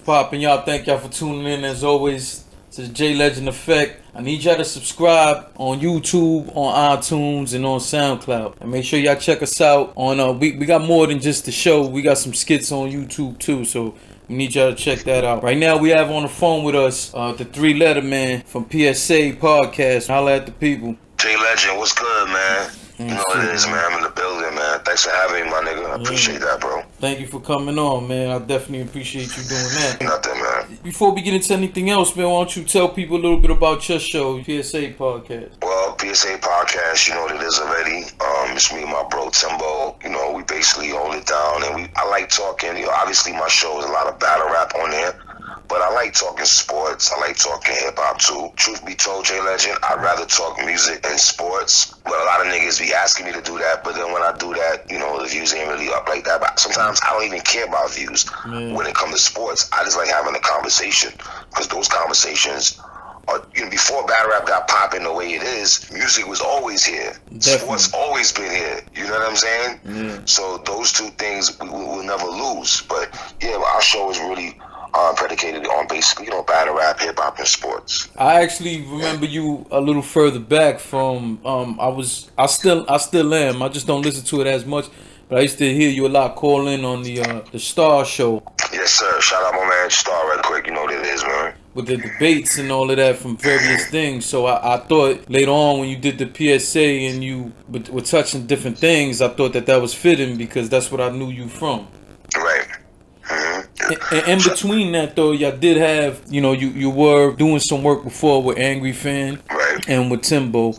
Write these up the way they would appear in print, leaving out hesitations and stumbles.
Popping y'all, thank y'all for tuning in as always to the JLEGEND Effect. I need y'all to subscribe on YouTube, on iTunes, and on SoundCloud. And make sure y'all check us out on we got more than just the show. We got some skits on YouTube too, so we need y'all to check that out. Right now we have on the phone with us the three Letterman from PSA Podcast. Holla at the people. JLEGEND, what's good, man? You know what it is, man. I'm in the building, man. Thanks for having me, my nigga. I appreciate that, bro. Thank you for coming on, man. I definitely appreciate you doing that. Nothing, man. Before we get into anything else, man, why don't you tell people a little bit about your show, PSA Podcast? Well, PSA Podcast, you know what it is already. It's me and my bro Timbo. You know, we basically hold it down, and I like talking. You know, obviously my show is a lot of battle rap on there. But I like talking sports. I like talking hip-hop, too. Truth be told, JLEGEND, I'd rather talk music and sports. But a lot of niggas be asking me to do that. But then when I do that, you know, the views ain't really up like that. But sometimes I don't even care about views when it comes to sports. I just like having a conversation. Because those conversations are, you know, before battle rap got popping the way it is, music was always here. Definitely. Sports always been here. You know what I'm saying? So those two things we will never lose. But, yeah, our show is really... predicated on basically, you know, battle rap, hip hop, and sports. I actually remember you a little further back from I still am. I just don't listen to it as much, but I used to hear you a lot calling on the Star Show. Yes, sir. Shout out my man Star right quick. You know what it is, man. With the debates and all of that from various things. So I thought later on when you did the PSA and you were touching different things, I thought that was fitting because that's what I knew you from. Right. And in between that though, y'all did have, you know, you were doing some work before with Angry Fan and with Timbo.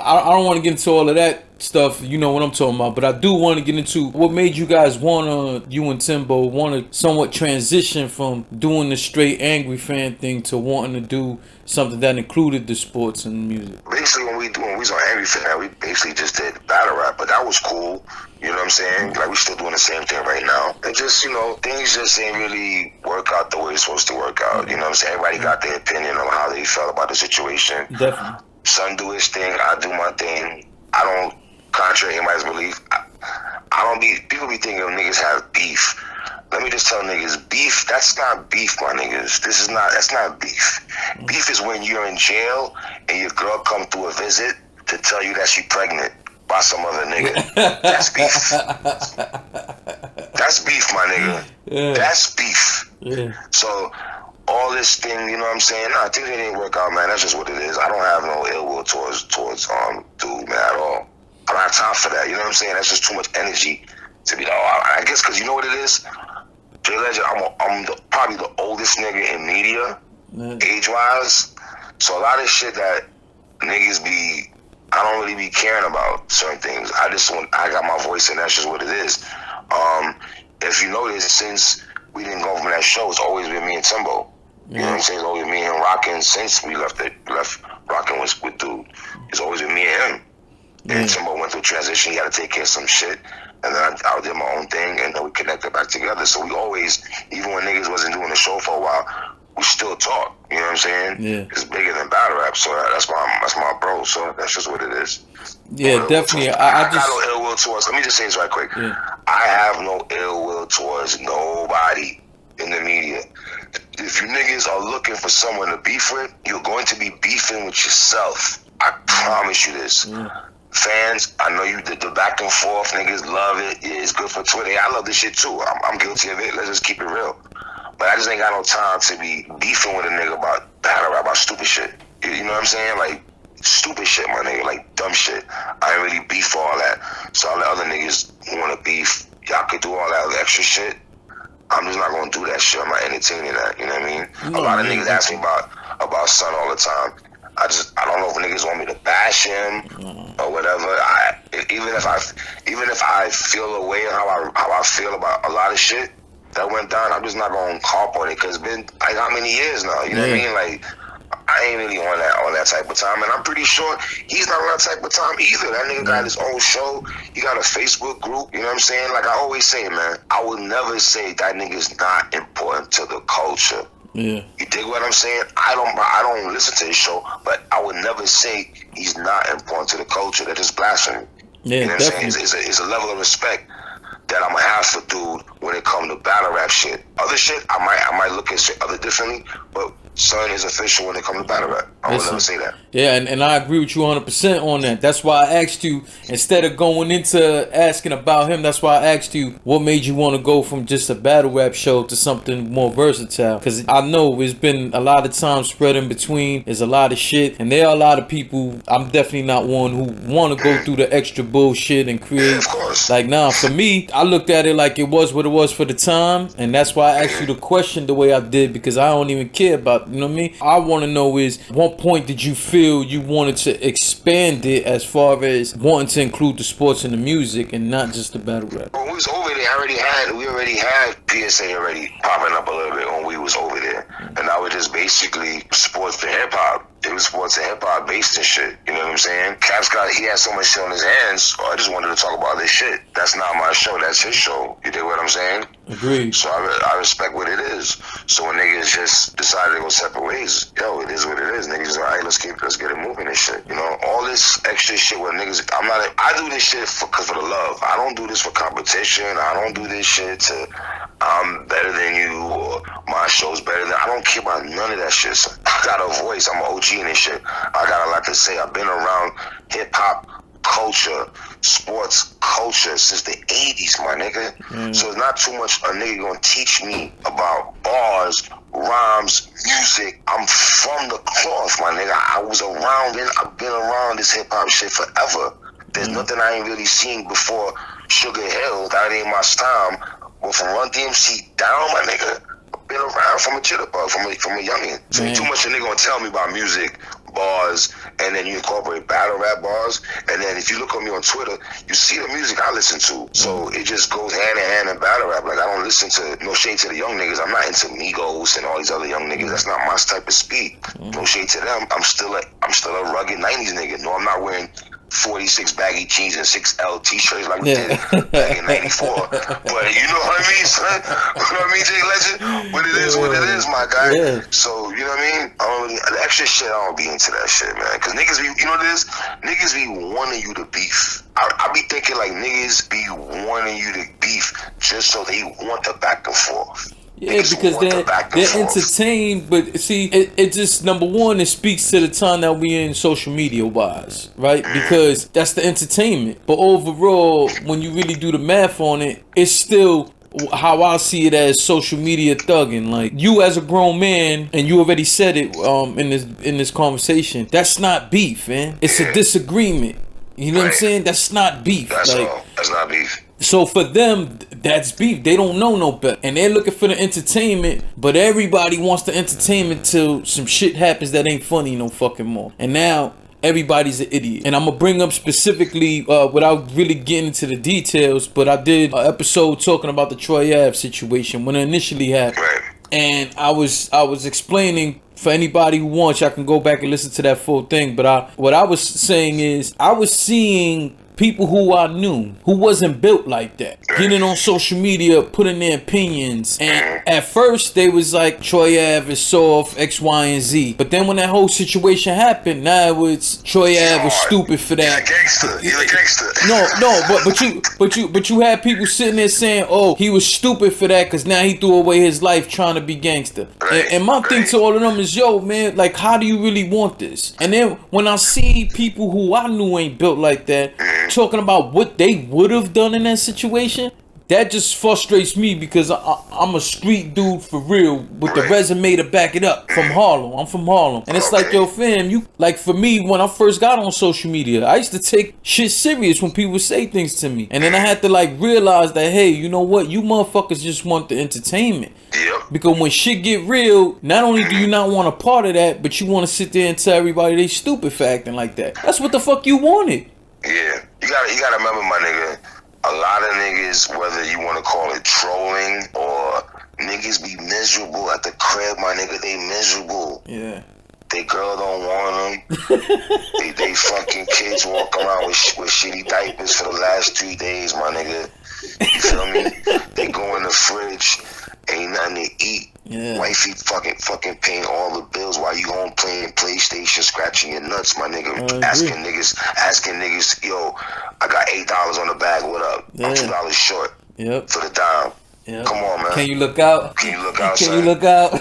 I don't want to get into all of that stuff, you know what I'm talking about, but I do want to get into what made you guys you and Timbo want to somewhat transition from doing the straight Angry Fan thing to wanting to do something that included the sports and music. Basically when we was on Angry Fan, we basically just did battle rap, but that was cool. You know what I'm saying? Like, we still doing the same thing right now. And just, you know, things just ain't really work out the way it's supposed to work out. You know what I'm saying? Everybody got their opinion on how they felt about the situation. Definitely. Son do his thing, I do my thing. I don't contradict anybody's belief. People be thinking niggas have beef. Let me just tell niggas, beef, that's not beef, my niggas. That's not beef. Beef is when you're in jail and your girl come through a visit to tell you that she pregnant by some other nigga. That's beef. That's beef, my nigga. Yeah. That's beef. Yeah. So all this thing, you know what I'm saying? Nah, things didn't work out, man. That's just what it is. I don't have no ill will towards dude, man, at all. I don't have time for that. You know what I'm saying? That's just too much energy to be. I guess because you know what it is. JLEGEND, I'm probably the oldest nigga in media, age-wise. So a lot of shit that niggas be. I don't really be caring about certain things. I got my voice and that's just what it is. If you notice, since we didn't go from that show, it's always been me and Timbo. You know what I'm saying? It's always been me and rocking since we left rocking with dude. It's always been me and him. And Timbo went through a transition. He had to take care of some shit. And then I did my own thing and then we connected back together. So we always, even when niggas wasn't doing the show for a while, we still talk, you know what I'm saying? Yeah. It's bigger than battle rap, so that's my bro, so that's just what it is. Yeah, definitely. I got no ill will towards, let me just say this right quick. Yeah. I have no ill will towards nobody in the media. If you niggas are looking for someone to beef with, you're going to be beefing with yourself. I promise you this. Yeah. Fans, I know you did the back and forth, niggas love it. Yeah, it's good for Twitter. I love this shit too. I'm guilty of it. Let's just keep it real. But I just ain't got no time to be beefing with a nigga about battle rap, about stupid shit. You know what I'm saying? Like, stupid shit, my nigga. Like, dumb shit. I ain't really beef for all that. So all the other niggas who want to beef, y'all could do all that other extra shit. I'm just not going to do that shit. I'm not entertaining that. You know what I mean? A lot of niggas ask me about Son all the time. I don't know if niggas want me to bash him or whatever. Even if I feel a way on how I feel about a lot of shit that went down, I'm just not gonna harp on it because it's been like how many years now? You know what I mean? Like, I ain't really on that type of time, and I'm pretty sure he's not on that type of time either. That nigga got his own show. He got a Facebook group. You know what I'm saying? Like I always say, man, I would never say that nigga's not important to the culture. Yeah. You dig what I'm saying? I don't listen to his show, but I would never say he's not important to the culture. That's just blasphemy. Yeah, you know what I'm saying? It's a level of respect that I'm a hassle dude when it comes to battle rap shit. Other shit, I might look at shit other differently, but son is official when it comes to battle rap. I would never say that. Yeah, and I agree with you 100% on that. That's why I asked you, instead of going into asking about him, that's why I asked you what made you want to go from just a battle rap show to something more versatile. Because I know it's been a lot of time spread in between. There's a lot of shit, and there are a lot of people. I'm definitely not one who want to go through the extra bullshit and create. Yeah, of course. Like, nah, for me, I looked at it like it was what it was for the time, and that's why I asked you the question the way I did, because I don't even care about, you know what I mean? I want to know is, what point did you feel you wanted to expand it as far as wanting to include the sports and the music and not just the battle rap? When we was over there, we already had PSA already popping up a little bit when we was over there, and that was just basically sports to hip hop. It was sports and hip hop based and shit. You know what I'm saying? Cap's he had so much shit on his hands. So I just wanted to talk about this shit. That's not my show. That's his show. You dig what I'm saying? Agreed. So I respect what it is. So when niggas just decided to go separate ways, yo, it is what it is. Niggas, all right, let's get it moving and shit. You know, all this extra shit with niggas. I do this shit for the love. I don't do this for competition. I don't do this shit to I'm better than you or my show's better than. I don't care about none of that shit. So I got a voice. I'm an OG in this shit. I got a lot to say. I've been around hip hop culture, sports culture since the 80s, my nigga. So it's not too much a nigga gonna teach me about bars, rhymes, music. I'm from the cloth, my nigga. I was around and I've been around this hip hop shit forever. There's nothing I ain't really seen before Sugar Hill. That ain't my time. But from Run DMC down, my nigga, I've been around from a jitterbug, from a youngin'. So too much a nigga gonna tell me about music, bars, and then you incorporate battle rap bars, and then if you look at me on Twitter, you see the music I listen to. So it just goes hand in hand in battle rap. Like I don't listen to, no shade to the young niggas. I'm not into Migos and all these other young niggas. That's not my type of speed. No shade to them. I'm still a rugged 90s nigga. No, I'm not wearing 46 baggy jeans and 6L t-shirts like we did back in 94. But you know what I mean, son? You know what I mean, J Legend? What it is, my guy. Yeah. So, you know what I mean? I don't really, the extra shit, I don't be into that shit, man. Because niggas be, you know what it is? Niggas be wanting you to beef. I be thinking like niggas be wanting you to beef just so they want the back and forth. Yeah, because they're entertained, but see, it just, number one, it speaks to the time that we in social media wise, right? Because that's the entertainment. But overall, when you really do the math on it, it's still how I see it as social media thugging. Like, you as a grown man, and you already said it in this conversation, that's not beef, man. It's a disagreement. You know what I'm saying? That's not beef. That's all. That's not beef. So for them, that's beef. They don't know no better. And they're looking for the entertainment, but everybody wants the entertainment till some shit happens that ain't funny no fucking more. And now everybody's an idiot. And I'm gonna bring up specifically, without really getting into the details, but I did an episode talking about the Troy Ave situation when it initially happened. And I was explaining, for anybody who wants, y'all can go back and listen to that full thing. But what I was saying is, I was seeing people who I knew who wasn't built like that getting on social media, putting their opinions, and at first they was like, Troy Ave is soft, X, Y, and Z. But then when that whole situation happened, now it's Troy Ave was stupid for that. You're a gangster. No, but you had people sitting there saying, oh, he was stupid for that because now he threw away his life trying to be gangster. And my thing to all of them is, yo, man, like, how do you really want this? And then when I see people who I knew ain't built like that talking about what they would have done in that situation, that just frustrates me, because I'm a street dude for real with the resume to back it up. From Harlem. I'm from Harlem. And it's like, yo, fam, you, like, for me, when I first got on social media, I used to take shit serious when people would say things to me. And then I had to, like, realize that, hey, you know what? You motherfuckers just want the entertainment. Because when shit get real, not only do you not want a part of that, but you want to sit there and tell everybody they stupid for acting like that. That's what the fuck you wanted. Yeah. You gotta remember, my nigga, a lot of niggas, whether you want to call it trolling or niggas be miserable at the crib, my nigga, they miserable. Yeah. They girl don't want them. they fucking kids walk around with shitty diapers for the last 3 days, my nigga. You feel me? They go in the fridge, ain't nothing to eat. Yeah. Wifey fucking paying all the bills while you home playing PlayStation, scratching your nuts, my nigga. Asking niggas, yo, I got $8 on the bag, what up? I'm $2 short. Yep. For the dime. Yep. Come on, man. Can you look out? Can you look out, Can son? you look out?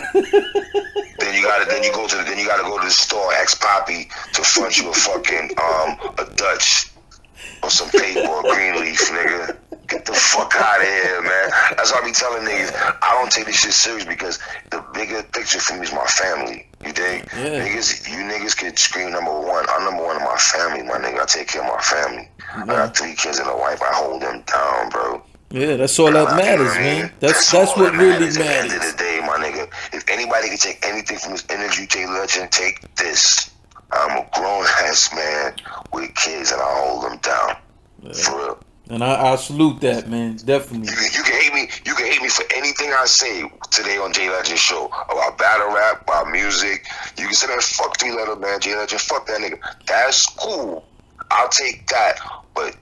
Then you gotta go to the store, ask Poppy to front you a fucking a Dutch or some paper or green leaf, nigga. Get the fuck out of here, man. That's why I be telling niggas, I don't take this shit serious because the bigger picture for me is my family. You dig? Yeah. You niggas could scream number one. I'm number one in my family, my nigga. I take care of my family. Yeah. I got 3 kids and a wife. I hold them down, bro. Yeah, that's all that matters, man. That's what really matters. At the end of the day, my nigga, if anybody can take anything from this interview, Legend, take this. I'm a grown ass man with kids, and I hold them down. Yeah. For real. And I salute that, man. Definitely. You can hate me. You can hate me for anything I say today on J Legend show about battle rap, about music. You can say that fuck 3 letter man, J Legend. Fuck that nigga. That's cool. I'll take that. But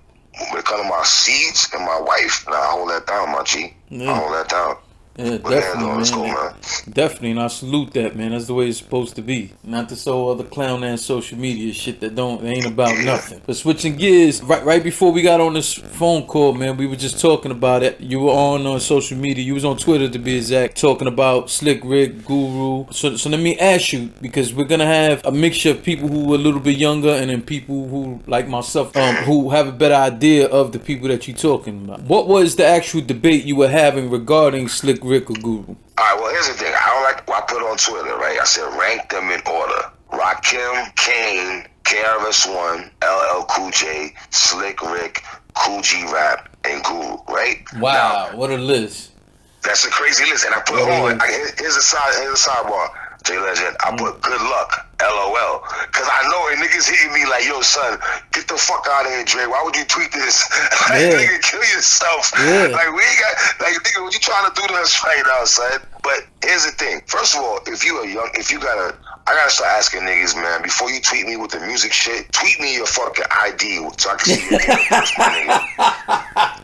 when it comes to my seeds and my wife, I hold that down, my G. Yeah. I hold that down. Yeah, definitely, man. Let's go, man. Definitely, and I salute that, man. That's the way it's supposed to be. Not this whole other clown ass social media shit that ain't about nothing. But switching gears, right before we got on this phone call, man, we were just talking about it. You were on social media. You was on Twitter, to be exact, talking about Slick Rick, Guru. So let me ask you, because we're gonna have a mixture of people who are a little bit younger, and then people who, like myself, who have a better idea of the people that you're talking about. What was the actual debate you were having regarding Slick Rick or Guru? Alright, well, here's the thing. I don't like what I put on Twitter, right? I said rank them in order. Rakim, Kane, KRS-One, LL Cool J, Slick Rick, Cool G Rap, and Guru, right? Wow, now, what a list. That's a crazy list. And I put here's a sidebar, J Legend. I put good luck, LOL. Cause I know it niggas hitting me like, yo son, get the fuck out of here, Dre. Why would you tweet this? Like, nigga, kill yourself. Yeah. Like, we ain't got, like, nigga, what you trying to do to us right now, son? But here's the thing. First of all, I gotta start asking niggas, man, before you tweet me with the music shit, tweet me your fucking ID so I can see your date of birth, my nigga.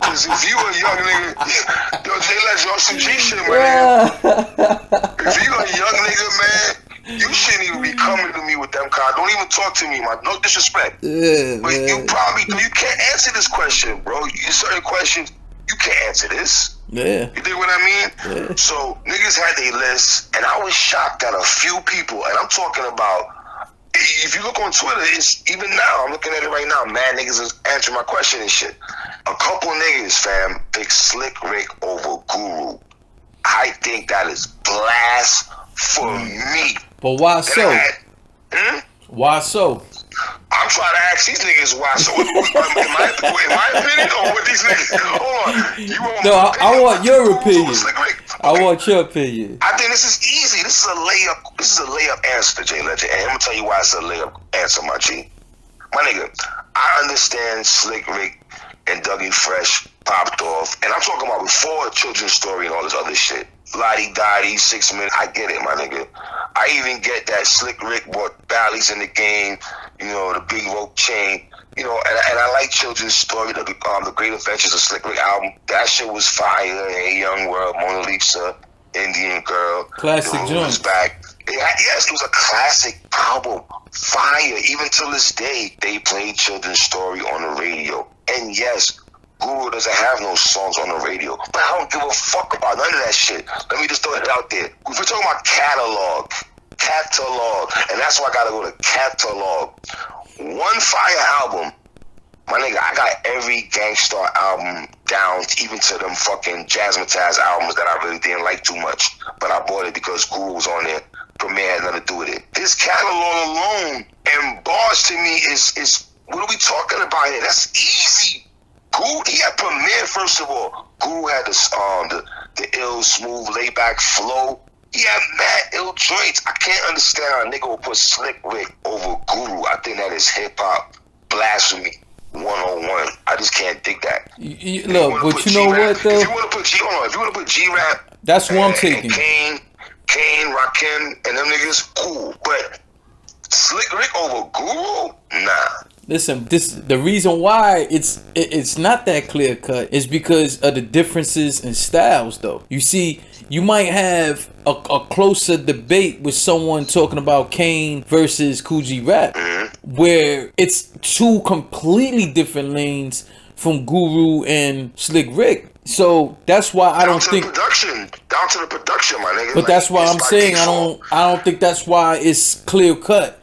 Cause if you a young nigga, yo, J Legend on some G shit, my nigga. If you a young nigga, man, you shouldn't even be coming to me with them cards. Don't even talk to me, man. No disrespect. Yeah, but man. you can't answer this question, bro. Certain questions, you can't answer this. Yeah. You dig what I mean? Yeah. So niggas had their lists, and I was shocked that a few people, and I'm talking about, if you look on Twitter, it's even now, I'm looking at it right now, mad niggas is answering my question and shit. A couple niggas, fam, pick Slick Rick over Guru. I think that is blasphemy. But why so? Why so? I'm trying to ask these niggas why. So, in my opinion, or what these niggas? Hold on. You want I want your opinion. I want your opinion. I think this is easy. This is a layup. This is a layup answer, J Legend. And I'm gonna tell you why it's a layup answer, my G. My nigga, I understand Slick Rick and Dougie Fresh popped off, and I'm talking about before Children's Story and all this other shit. Lottie Dottie, 6 minutes. I get it, my nigga. I even get that Slick Rick bought Bally's in the game, you know, the big rope chain, you know, and I like Children's Story, the Great Adventures of Slick Rick album. That shit was fire. Hey Young World, Mona Lisa, Indian Girl. Classic joint. Back. Yes, it was a classic album. Fire. Even till this day, they played Children's Story on the radio. And yes, Guru doesn't have no songs on the radio, but I don't give a fuck about none of that shit. Let me just throw it out there. If we're talking about catalog, and that's why I gotta go to catalog. One fire album, my nigga, I got every Gangstar album down, even to them fucking Jazzmatazz albums that I really didn't like too much, but I bought it because Guru was on there. Premier had nothing to do with it. His catalog alone and bars to me is what are we talking about here? That's easy. Guru, he had Premier, first of all. Guru had the ill, smooth, laid-back flow. He had mad ill joints. I can't understand how a nigga would put Slick Rick over Guru. I think that is hip-hop blasphemy 101. I just can't dig that. Look, but you know what, though? If you want to put G-Rap, that's what I'm taking. Kane, Rakim, and them niggas, cool. But Slick Rick over Guru? Nah. Listen, the reason why it's not that clear cut is because of the differences in styles, though. You see, you might have a closer debate with someone talking about Kane versus Cool G Rap, where it's two completely different lanes from Guru and Slick Rick. So that's why I don't think down to the production, my nigga. But that's why I'm saying I don't think that's why it's clear cut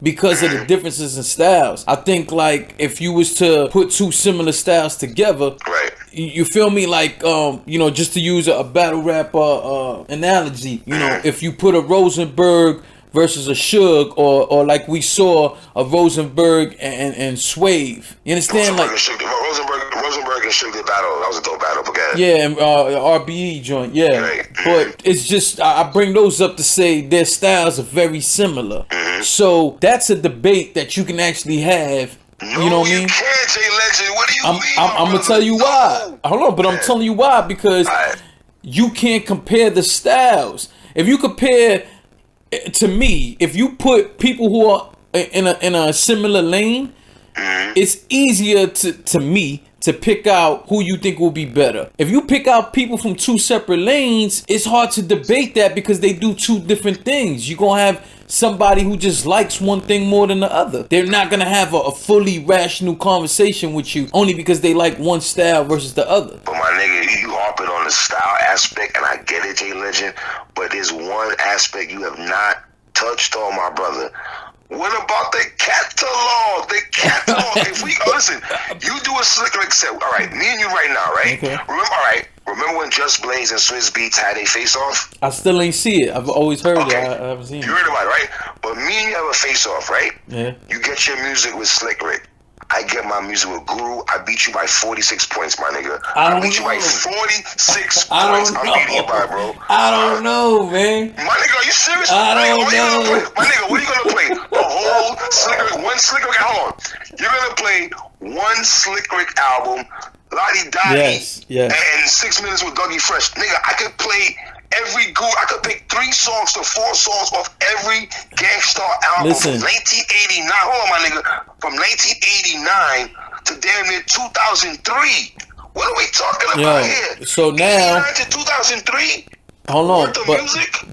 because of the differences in styles. I think like if you was to put two similar styles together, right? You feel me? Like you know, just to use a battle rap analogy, you know, if you put a Rosenberg versus a Suge, or like we saw a Rosenberg and Swave. You understand? Rosenberg and Suge did battle. That was a dope battle. Yeah, and RBE joint. Yeah, right. But it's just I bring those up to say their styles are very similar. So that's a debate that you can actually have. No, you know what I mean? You can't, JLEGEND. What do you mean? I'm gonna tell you why. Hold on, but I'm telling you why because you can't compare the styles. If you compare, to me, if you put people who are in a similar lane, it's easier to me to pick out who you think will be better. If you pick out people from two separate lanes, it's hard to debate that because they do two different things. You're gonna have somebody who just likes one thing more than the other. They're not gonna have a fully rational conversation with you only because they like one style versus the other. But my nigga, you harping on the style aspect, and I get it, JLEGEND, but there's one aspect you have not touched on, my brother. What about the catalog? The catalog. If we listen, you do a Slick Rick set. All right, me and you right now, right? Okay. Remember when Just Blaze and Swizz Beatz had a face off? I still ain't see it. I've always heard it. I haven't seen it. You heard about it, right? But me and you have a face off, right? Yeah. You get your music with Slick Rick. I get my music with Guru. I beat you by 46 points, my nigga. I beat you by 46 points. I'm beating you by, bro. I don't know, man. My nigga, are you serious? I don't know. My nigga, what are you gonna play? The whole Slick Rick, one Slick Rick. Hold on. You're gonna play one Slick Rick album, Lottie Dottie, and 6 minutes with Dougie Fresh. Nigga, I could play every Guru. I could pick 3 songs to 4 songs off every Gangstar album from 1989. Hold on, my nigga. From 1989 to damn near 2003. What are we talking about here? So now, 89 to 2003. Hold on,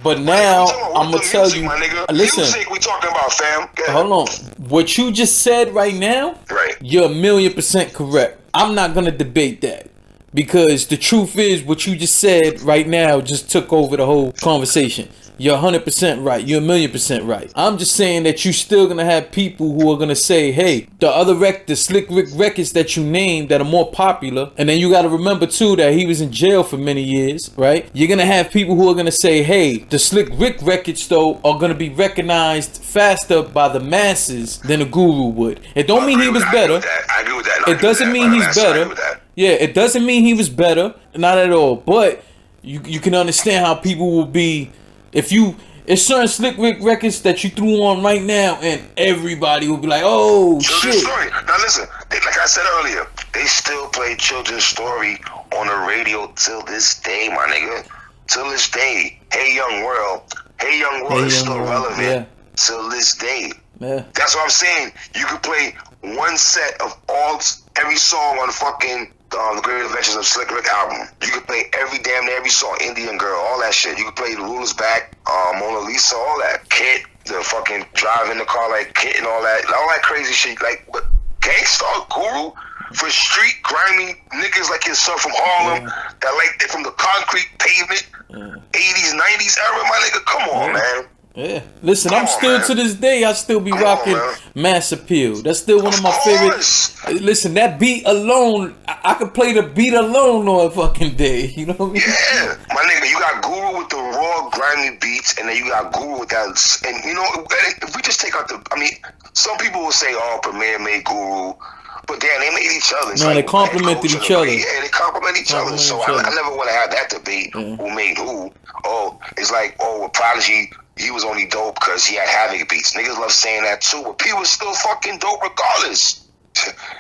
but now I'm gonna tell you. My nigga. Listen, music we talking about, fam. Hold on. What you just said right now, you're 1,000,000% correct. I'm not gonna debate that. Because the truth is, what you just said right now just took over the whole conversation. You're 100% right. You're 1,000,000% right. I'm just saying that you're still gonna have people who are gonna say, "Hey, the Slick Rick records that you named that are more popular." And then you got to remember too that he was in jail for many years, right? You're gonna have people who are gonna say, "Hey, the Slick Rick records though are gonna be recognized faster by the masses than the Guru would." It don't mean he was better. I agree with that. It doesn't mean he's better. Yeah, it doesn't mean he was better, not at all. But you can understand how people will be if it's certain Slick Rick records that you threw on right now, and everybody will be like, "Oh Children's shit!" Story. Now listen, like I said earlier, they still play Children's Story on the radio till this day, my nigga. Till this day, Hey Young World is still relevant till this day. Yeah. That's what I'm saying. You could play one set of every song on fucking The Great Adventures of Slick Rick album. You could play every song, Indian Girl, all that shit. You could play The Ruler's Back, Mona Lisa, all that. Kid, the fucking driving the car like Kid and all that crazy shit. Like, but Gangstar Guru for street grimy niggas like yourself from Harlem that like it from the concrete pavement, 80s, 90s era, my nigga. Come on, man. Yeah, listen, I'm still to this day, I still be rocking Mass Appeal. That's still one of my favorite. Listen, that beat alone, I could play the beat alone on a fucking day. You know what I mean? Yeah, my nigga, you got Guru with the raw, grimy beats, and then you got Guru with that. And you know, if we just take out some people will say, "Oh, Premier made Guru." But damn, they made each other. No, they complimented each other. Yeah, they compliment each other. So I never want to have that debate. Who made who? Oh, it's like, with Prodigy, he was only dope because he had Havoc beats. Niggas love saying that too, but P was still fucking dope regardless.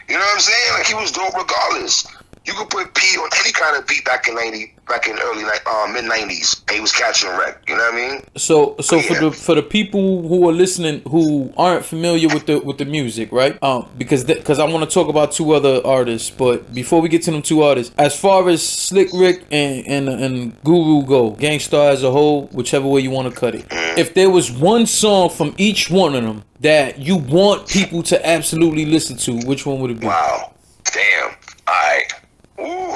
You know what I'm saying? Like, he was dope regardless. You could put P on any kind of beat back in early mid 90s. And he was catching wreck. You know what I mean? So for the people who are listening who aren't familiar with the music, right? Because I want to talk about 2 other artists, but before we get to them 2 artists, as far as Slick Rick and Guru go, Gangstar as a whole, whichever way you want to cut it. If there was one song from each one of them that you want people to absolutely listen to, which one would it be? Wow. Damn. All right. Ooh.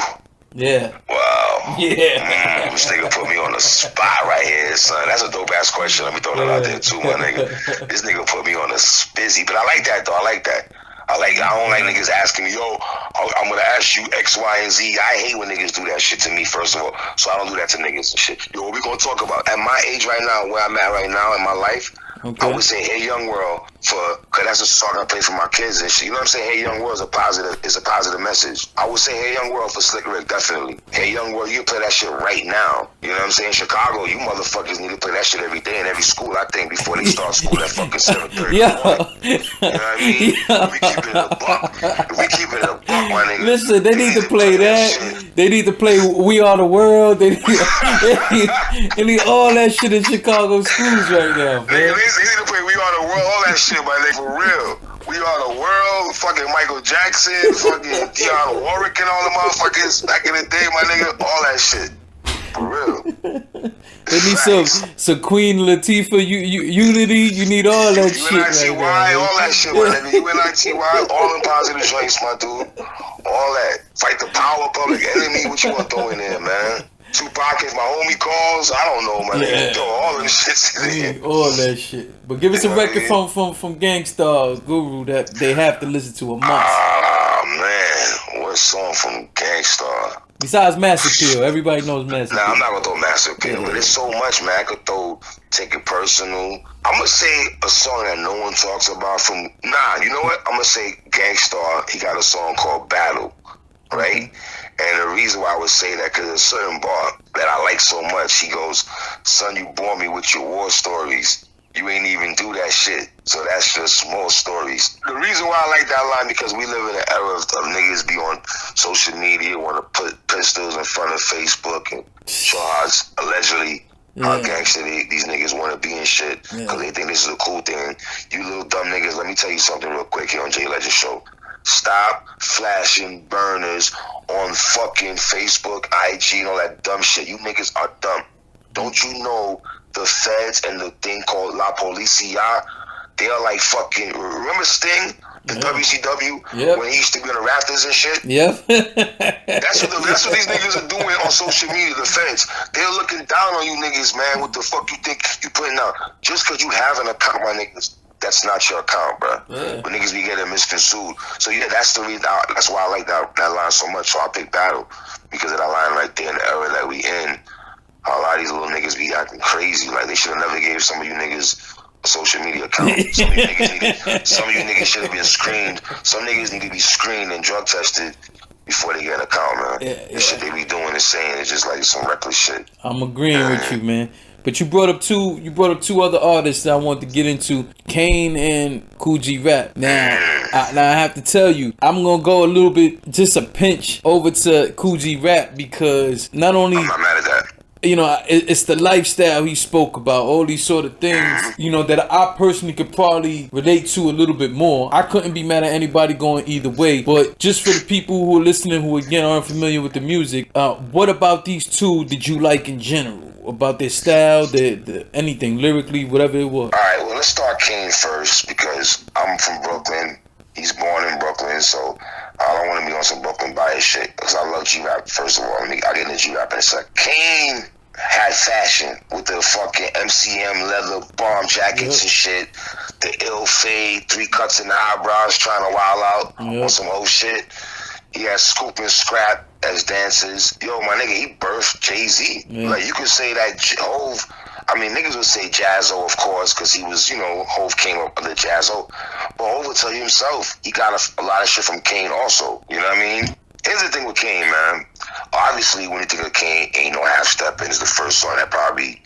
Yeah. Yeah. This nigga put me on the spot right here, son. That's a dope ass question. Let me throw that out there too, my nigga. This nigga put me on the spizzy, but I like that though. I like that. I don't like niggas asking me, yo, I'm gonna ask you X, Y, and Z. I hate when niggas do that shit to me, first of all. So I don't do that to niggas and shit. Yo, what we gonna talk about? At my age right now, where I'm at right now in my life, I would say Hey Young World cause that's a song I play for my kids and shit. You know what I'm saying? Hey Young World is a positive message. I would say Hey Young World for Slick Rick, definitely. Hey Young World, you play that shit right now. You know what I'm saying? Chicago, you motherfuckers need to play that shit every day in every school, I think, before they start school at fucking 7:30. You know what I mean? If we keep it in a buck, my nigga. Listen, they need to play that. They need to play We Are the World. They need all that shit in Chicago schools right now, man. Nigga, they need to play We Are the World, all that shit, my nigga, for real. We Are the World, fucking Michael Jackson, fucking Dionne Warwick and all the motherfuckers back in the day, my nigga, all that shit. For real. They need some Queen Latifah Unity. You need all that shit UNITY, right now. all that shit, my nigga. UNITY, all in positive joints, my dude. All that. Fight the power, public enemy. What you want to throw in there, man? Tupac, if my homie calls, I don't know, man. Yeah. Throw all them shits in there. All that shit. But give us a record from Gangstar Guru that they have to listen to a must. Ah, man. What song from Gangstar? Besides Mass Appeal, everybody knows Mass Appeal. Nah, I'm not gonna throw Mass Appeal, but there's so much, man. I could throw Take It Personal. I'm gonna say a song that no one talks about from. Nah, you know what? I'm gonna say Gangstar. He got a song called Battle, right? And the reason why I would say that, because there's a certain bar that I like so much. He goes, "Son, you bore me with your war stories. You ain't even do that shit. So that's just small stories." The reason why I like that line, because we live in an era of niggas be on social media, want to put pistols in front of Facebook and show how it's allegedly how gangster these niggas want to be and shit, because they think this is a cool thing. You little dumb niggas, let me tell you something real quick here on J Legend Show. Stop flashing burners on fucking Facebook, IG, and all that dumb shit. You niggas are dumb. Don't you know the feds and the thing called La Policia, they are like fucking, remember Sting in WCW when he used to be on the rafters and shit? Yep. That's what these niggas are doing on social media, the feds. They're looking down on you niggas, man. What the fuck you think you putting out? Just because you have an account, my niggas, that's not your account, bro. But niggas be getting misconstrued. So yeah, that's the reason. That's why I like that line so much. So I picked Battle, because of that line right there in the era that we in. A lot of these little niggas be acting crazy. Like, they should have never gave some of you niggas a social media account. Some of you niggas should have been screened. Some niggas need to be screened and drug tested before they get an account, man. The shit they be doing and saying is just like some reckless shit. I'm agreeing with you, man. But you brought up two other artists that I want to get into, Kane and Kool G Rap. Now I have to tell you, I'm gonna go a little bit, just a pinch over to Kool G Rap, because not only, I'm not mad at that. You know, it's the lifestyle he spoke about, all these sort of things, you know, that I personally could probably relate to a little bit more. I couldn't be mad at anybody going either way, but just for the people who are listening who, again, aren't familiar with the music, what about these two did you like in general? About their style, their anything, lyrically, whatever it was? All right, well, let's start Kane first, because I'm from Brooklyn. He's born in Brooklyn, so I don't want to be on some Brooklyn bias shit, because I love G-Rap, first of all. I'll get into G-Rap in a sec. Kane had fashion with the fucking MCM leather bomb jackets and shit, the ill fade, 3 cuts in the eyebrows, trying to wild out on some old shit. He had Scoop and Scrap as dancers. Yo, my nigga, he birthed Jay-Z. Like, you could say that Hove, I mean, niggas would say Jazzo, of course, because he was, you know, Hove came up with the Jazzo. But Hove would tell you himself, he got a lot of shit from Kane also. You know what I mean? Here's the thing with Kane, man. Obviously, when you think of Kane, Ain't No Half Steppin' is the first song that probably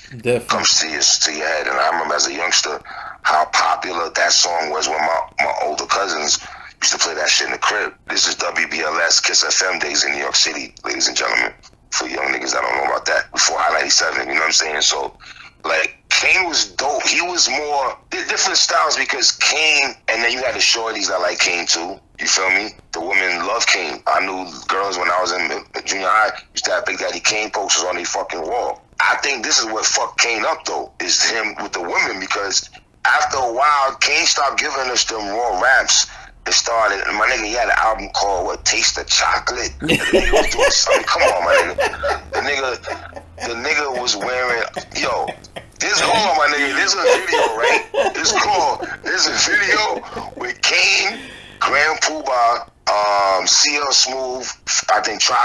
comes to your head. And I remember as a youngster how popular that song was when my older cousins used to play that shit in the crib. This is WBLS Kiss FM days in New York City, ladies and gentlemen. For young niggas that don't know about that. Before High 97, you know what I'm saying? So, like, Kane was dope. He was more, different styles, because Kane, and then you had the shorties that like Kane too. You feel me? The women love Kane. I knew girls when I was in junior high used to have Big Daddy Kane posters on their fucking wall. I think this is what fucked Kane up though, is him with the women, because after a while, Kane stopped giving us them raw raps. It started, my nigga, he had an album called, Taste the Chocolate? The nigga was doing something, come on, my nigga. The nigga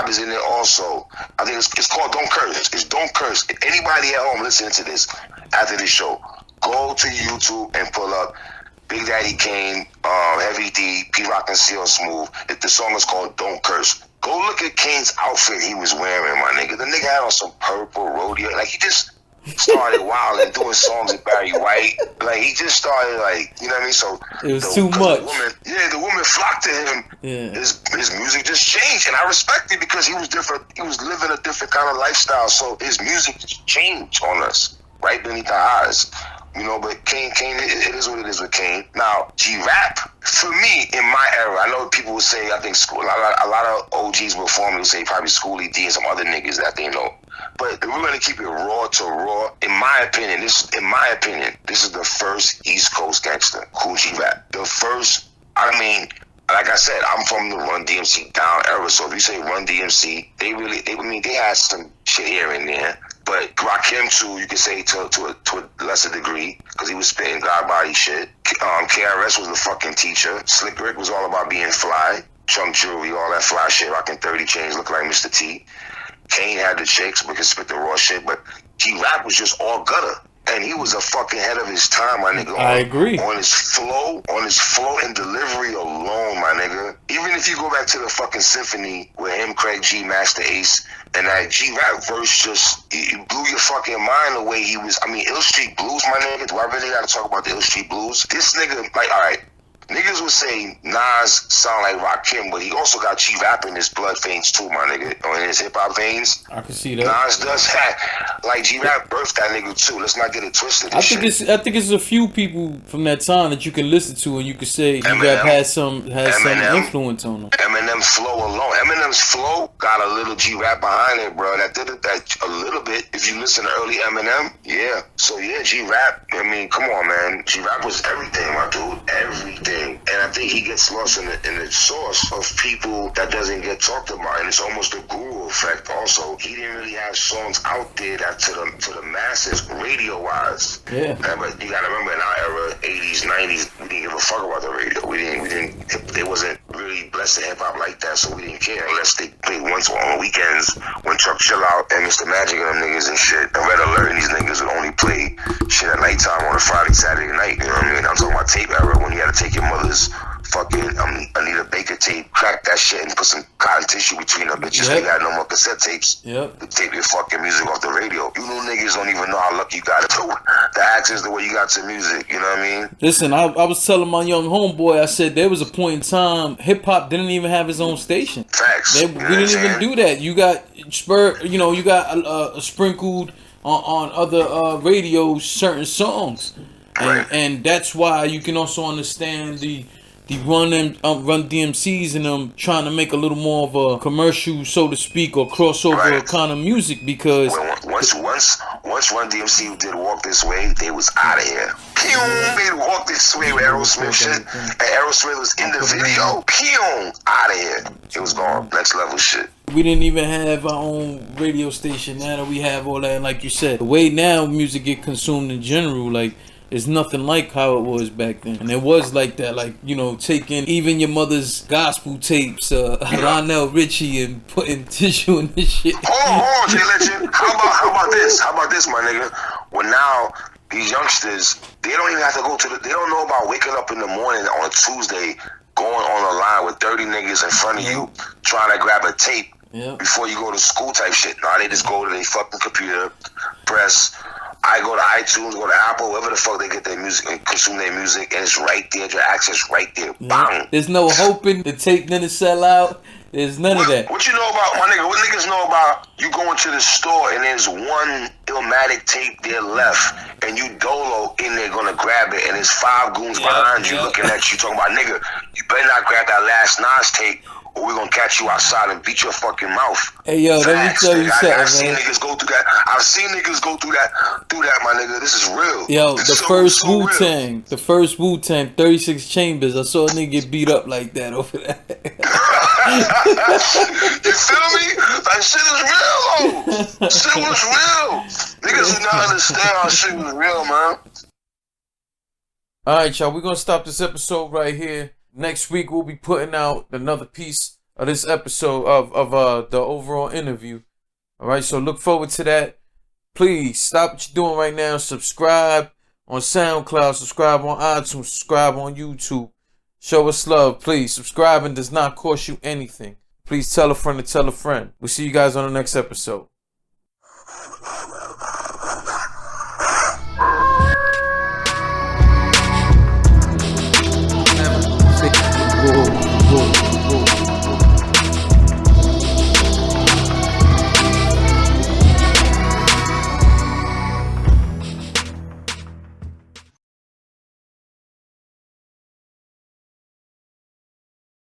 G-Rap is in there also. I think it's called Don't Curse. It's Don't Curse. If anybody at home listening to this after this show, go to YouTube and pull up Big Daddy Kane, Heavy D, P-Rock and CL Smooth. The song is called Don't Curse. Go look at Kane's outfit he was wearing, my nigga. The nigga had on some purple rodeo. Like, he just started wild and doing songs with Barry White. Like, he just started, like, you know what I mean? So it was too much. The woman flocked to him. Yeah. His music just changed, and I respect it because he was different. He was living a different kind of lifestyle. So his music just changed on us right beneath our eyes. You know, but Kane, it is what it is with Kane. Now, G-Rap, for me, in my era, I know people will say, I think a lot of OGs before me will say probably Schoolie D and some other niggas that they know. But if we're going to keep it raw to raw, in my opinion, this is the first East Coast gangster, Cool G-Rap. The first, I mean, like I said, I'm from the Run DMC down era, so if you say Run DMC, they had some shit here and there. But Rakim too, you could say to a lesser degree, because he was spitting God body shit. KRS was the fucking teacher. Slick Rick was all about being fly. Chunk jewelry, all that fly shit, rocking 30 chains, looking like Mr. T. Kane had the chicks, but could spit the raw shit. But G-Rap was just all gutter. And he was a fucking head of his time, my nigga. I agree. On his flow and delivery alone, my nigga. Even if you go back to the fucking symphony with him, Craig G, Master Ace, and that G-Rap verse just, it blew your fucking mind the way he was. I mean, Ill Street Blues, my nigga. Do I really gotta talk about the Ill Street Blues? This nigga, like, alright. Niggas would say Nas sound like Rakim, but he also got G-Rap in his blood veins too, my nigga. Or in his hip-hop veins. I can see that. Nas does have, like, G-Rap birthed that nigga too. Let's not get it twisted. I think it's a few people from that time that you can listen to and you can say G-Rap has some influence on them. Eminem's flow alone. Eminem's flow got a little G-Rap behind it, bro. That did it a little bit. If you listen to early Eminem, yeah. So yeah, G-Rap, I mean, come on, man. G-Rap was everything, my dude. Everything. And I think he gets lost in the source of people that doesn't get talked about, and it's almost a guru effect. Also, he didn't really have songs out there that to the masses, radio wise. Yeah. But you gotta remember, in our era, 80s, 90s, we didn't give a fuck about the radio. We didn't. They wasn't really blessed in hip hop like that, so we didn't care unless they played once on weekends when Chuck Chill Out and Mr. Magic and them niggas and shit. And Red Alert and these niggas would only play shit at nighttime on a Friday, Saturday night. You know what I mean? I'm talking about tape era when you had to take your mother's fucking Anita Baker tape, crack that shit and put some cotton tissue between them bitches. They got no more cassette tapes. Yep. To tape your fucking music off the radio. You know niggas don't even know how lucky you got to access the way you got to music. You know what I mean? Listen, I was telling my young homeboy, I said there was a point in time hip hop didn't even have his own station. Facts. We didn't even do that. You got you got sprinkled on other radios certain songs. And that's why you can also understand the Run DMCs and them trying to make a little more of a commercial, so to speak, or crossover kind of music, because once Run DMC did Walk This Way, they was out of here. They Walk This Way with Aerosmith shit, and Aerosmith was in the video. Out of here. It was gone. Next level shit. We didn't even have our own radio station. Now that we have all that, and like you said, the way now music get consumed in general, like, it's nothing like how it was back then. And it was like that, like, you know, taking even your mother's gospel tapes, Lionel Richie, and putting tissue in this shit. Hold on, JLEGEND. How about this? How about this, my nigga? Well, now, these youngsters, they don't even have to go to they don't know about waking up in the morning on a Tuesday, going on a line with 30 niggas in front of you, trying to grab a tape before you go to school type shit. Nah, they just go to their fucking computer, press, I go to iTunes, go to Apple, wherever the fuck they get their music and consume their music, and it's right there, your access right there. Bang. There's no hoping the tape didn't sell out. There's none of that. What you know about, my nigga, what niggas know about you going to the store and there's one Illmatic tape there left and you dolo in there gonna grab it and there's 5 goons behind you looking at you talking about, nigga, you better not grab that last Nas tape or we're gonna catch you outside and beat your fucking mouth. Hey, yo, let me tell you something, I've seen niggas go through that. I've seen niggas go through that, my nigga. This is real. Yo, the first Wu-Tang, 36 Chambers, I saw a nigga get beat up like that over there. You feel me? That shit is real, though. Shit was real. Niggas did not understand how shit was real, man. Alright, y'all, we're gonna stop this episode right here. Next week, we'll be putting out another piece of this episode of the overall interview. All right, so look forward to that. Please stop what you're doing right now. Subscribe on SoundCloud, subscribe on iTunes, subscribe on YouTube. Show us love, please. Subscribing does not cost you anything. Please tell a friend to tell a friend. We'll see you guys on the next episode.